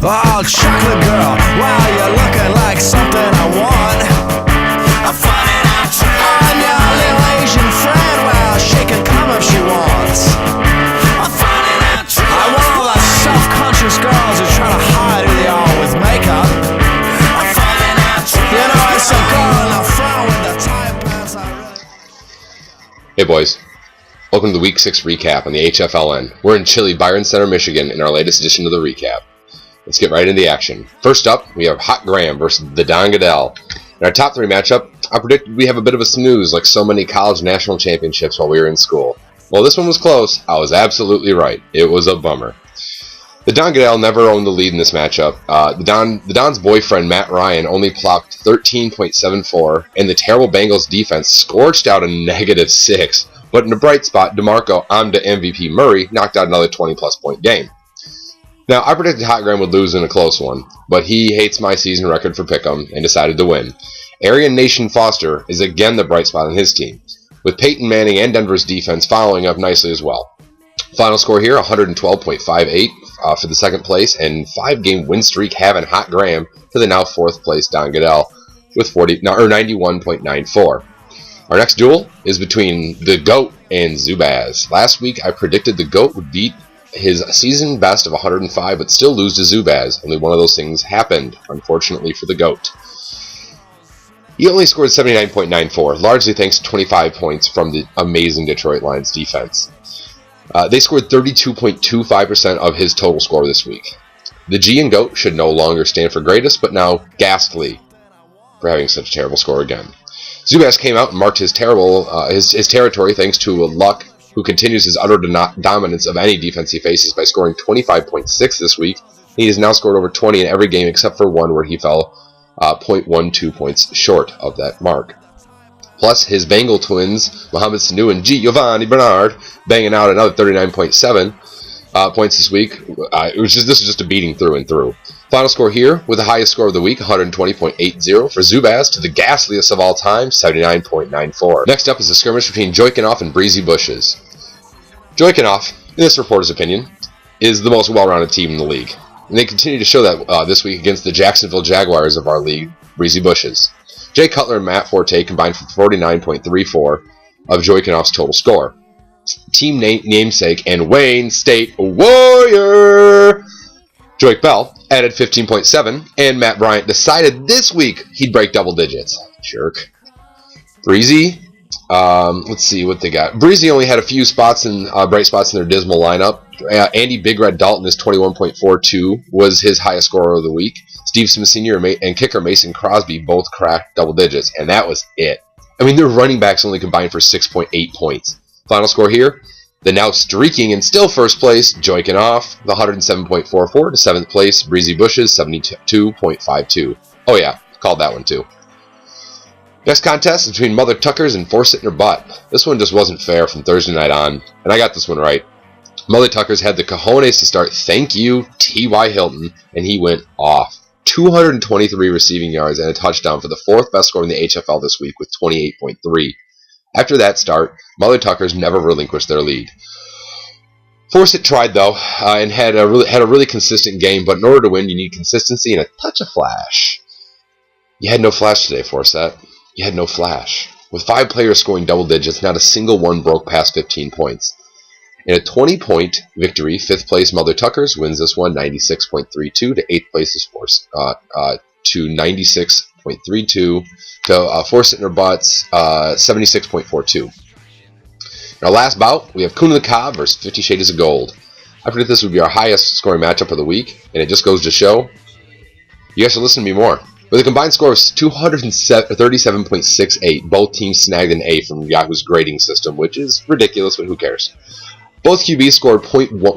Oh, chocolate girl, wow, you're looking like something I want. I'm finding out I'm your little Asian friend, well, she can come if she wants. I'm finding out I want all the self-conscious girls who try to hide who they are with makeup. I'm finding out you know, it's a girl in the front with the tight pants I really... Hey boys, welcome to the Week 6 recap on the HFLN. We're in chilly Byron Center, Michigan in our latest edition of the recap. Let's get right into the action. First up, we have Hot Graham versus the Don Goodell. In our top 3 matchup, I predicted we have a bit of a snooze like so many college national championships while we were in school. Well, this one was close. I was absolutely right. It was a bummer. The Don Goodell never owned the lead in this matchup. The Don's boyfriend, Matt Ryan, only plopped 13.74, and the terrible Bengals defense scorched out a -6. But in a bright spot, DeMarco Amda MVP Murray knocked out another 20-plus point game. Now, I predicted Hot Graham would lose in a close one, but he hates my season record for Pick'em and decided to win. Aryan Nation Foster is again the bright spot on his team, with Peyton Manning and Denver's defense following up nicely as well. Final score here, 112.58 for the second place, and 5-game win streak having Hot Graham to the now 4th place Don Goodell with 91.94. Our next duel is between the GOAT and Zubaz. Last week, I predicted the GOAT would beat his season best of 105, but still lose to Zubaz. Only one of those things happened, unfortunately for the GOAT. He only scored 79.94, largely thanks to 25 points from the amazing Detroit Lions defense. They scored 32.25% of his total score this week. The G and GOAT should no longer stand for greatest, but now ghastly for having such a terrible score again. Zubaz came out and marked his territory thanks to Luck, who continues his utter dominance of any defense he faces by scoring 25.6 this week. He has now scored over 20 in every game except for one where he fell 0.12 points short of that mark. Plus, his Bengal twins, Mohamed Sanu and Giovanni Bernard, banging out another 39.7 points this week. This is just a beating through and through. Final score here, with the highest score of the week, 120.80 for Zubaz to the ghastliest of all time, 79.94. Next up is a skirmish between Joykinoff and Breezy Bushes. Joykinoff, in this reporter's opinion, is the most well-rounded team in the league. And they continue to show that this week against the Jacksonville Jaguars of our league, Breezy Bushes. Jay Cutler and Matt Forte combined for 49.34 of Joykinoff's total score. Team namesake and Wayne State Warrior Joyke Bell added 15.7, and Matt Bryant decided this week he'd break double digits. Jerk. Breezy, let's see what they got. Breezy only had a few bright spots in their dismal lineup. Andy Big Red Dalton, his 21.42, was his highest scorer of the week. Steve Smith Sr. and kicker Mason Crosby both cracked double digits, and that was it. I mean, their running backs only combined for 6.8 points. Final score here, the now streaking and still first place, Joykinoff, the 107.44 to 7th place, Breezy Bushes, 72.52. Oh yeah, called that one too. Next contest is between Mother Tuckers and Force It in Her Butt. This one just wasn't fair from Thursday night on, and I got this one right. Mother Tuckers had the cojones to start Thank You T.Y. Hilton, and he went off. 223 receiving yards and a touchdown for the 4th best score in the HFL this week with 28.3. After that start, Mother Tuckers never relinquished their lead. Force It tried though, and had a really consistent game, but in order to win, you need consistency and a touch of flash. You had no flash today, Force That. You had no flash. With 5 players scoring double digits, not a single one broke past 15 points. In a 20-point victory, 5th place Mother Tuckers wins this one 96.32 to 8th place is Force to 96.32 to Force It in Her Butts 76.42. In our last bout, we have Coon in the Cob versus 50 Shades of Gold. I predict this would be our highest scoring matchup of the week, and it just goes to show you guys should listen to me more. With a combined score of 237.68, both teams snagged an A from Yahoo's grading system, which is ridiculous, but who cares? Both QBs scored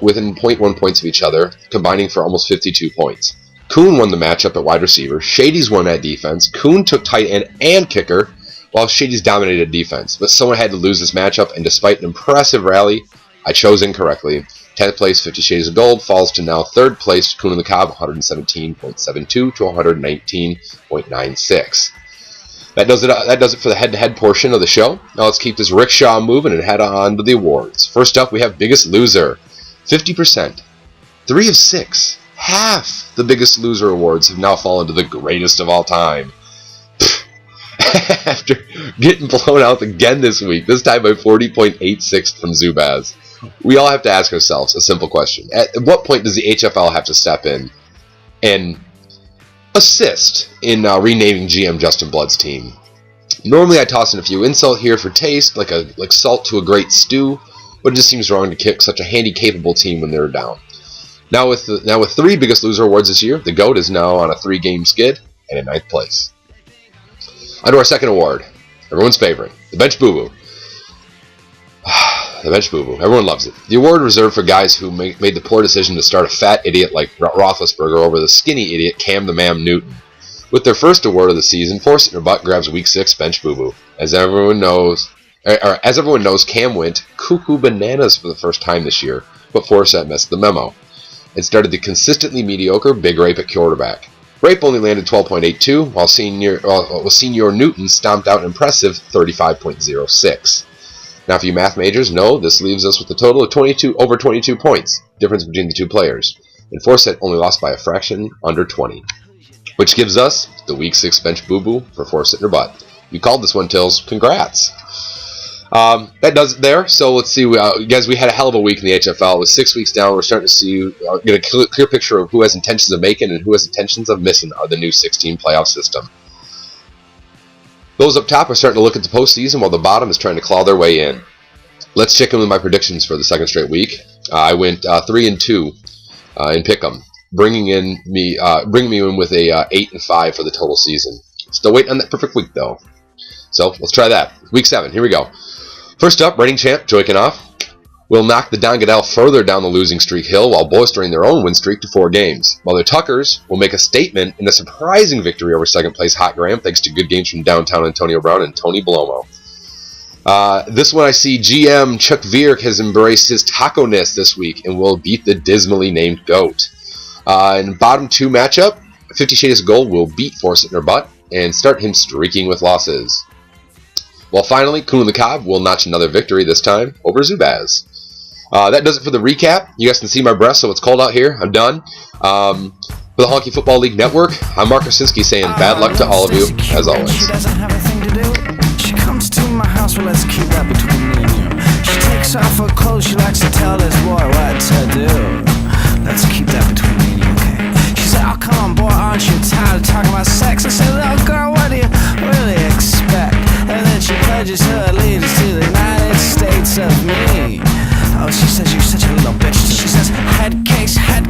within 0.1 points of each other, combining for almost 52 points. Coon won the matchup at wide receiver, Shady's won at defense, Coon took tight end and kicker, while Shady's dominated defense. But someone had to lose this matchup, and despite an impressive rally, I chose incorrectly. 10th place, 50 Shades of Gold, falls to now 3rd place, Coon in the Cob, 117.72 to 119.96. That does it for the head-to-head portion of the show. Now let's keep this rickshaw moving and head on to the awards. First up, we have Biggest Loser, 50%, 3 of 6, half the Biggest Loser awards have now fallen to the greatest of all time. After getting blown out again this week, this time by 40.86 from Zubaz. We all have to ask ourselves a simple question. At what point does the HFL have to step in and assist in renaming GM Justin Blood's team? Normally I toss in a few insult here for taste, like salt to a great stew, but it just seems wrong to kick such a handy, capable team when they're down. Now with 3 Biggest Loser awards this year, the GOAT is now on a 3-game skid and in 9th place. On to our second award, everyone's favorite, the Bench Boo Boo. The Bench Boo Boo, everyone loves it. The award reserved for guys who made the poor decision to start a fat idiot like Roethlisberger over the skinny idiot Cam the Mam Newton. With their first award of the season, Force in her butt grabs Week 6 Bench Boo Boo. As everyone knows, Cam went cuckoo bananas for the first time this year, but Forsett missed the memo. It started the consistently mediocre Big Rape at quarterback. Rape only landed 12.82, while Senior Newton stomped out an impressive 35.06. Now, if you math majors know, this leaves us with a total of over 22 points, difference between the two players. And Forsett only lost by a fraction under 20. Which gives us the Week 6 Bench Boo Boo for Forsett in her butt. You called this one, Tills. Congrats. That does it there. So let's see. Guys, we had a hell of a week in the HFL. With 6 weeks down, we're starting to see, get a clear picture of who has intentions of making and who has intentions of missing the new 16 playoff system. Those up top are starting to look at the postseason, while the bottom is trying to claw their way in. Let's check in with my predictions for the second straight week. I went 3-2 in Pick'em, bringing me in with a 8-5 for the total season. Still waiting on that perfect week though. So let's try that. Week 7. Here we go. First up, reigning champ Joey Knopf will knock the Don Goodell further down the losing streak hill while bolstering their own win streak to 4 games. While the Tuckers will make a statement in a surprising victory over second place Hot Graham thanks to good games from downtown Antonio Brown and Tony Belomo. This one I see GM Chuck Vierk has embraced his taco-ness this week and will beat the dismally named GOAT. In bottom 2 matchup, 50 Shades of Gold will beat Forsett in her butt and start him streaking with losses. While finally, Coon the Cobb will notch another victory, this time over Zubaz. That does it for the recap. You guys can see my breath, so it's cold out here. I'm done. For the Honkie Football League Network, I'm Mark Krasinski saying bad luck to all of you, as always. She doesn't have a thing to do. She comes to my house, well, let's keep that between me and you. She takes off her clothes, she likes to tell this boy what to do. Let's keep that between me and you, okay? She said, oh, come on, boy, aren't you tired of talking about sex? I said, little girl, what do you really expect? And then she pledges her allegiance to the United States of me. Oh, she says, you're such a little bitch. She says, head case, head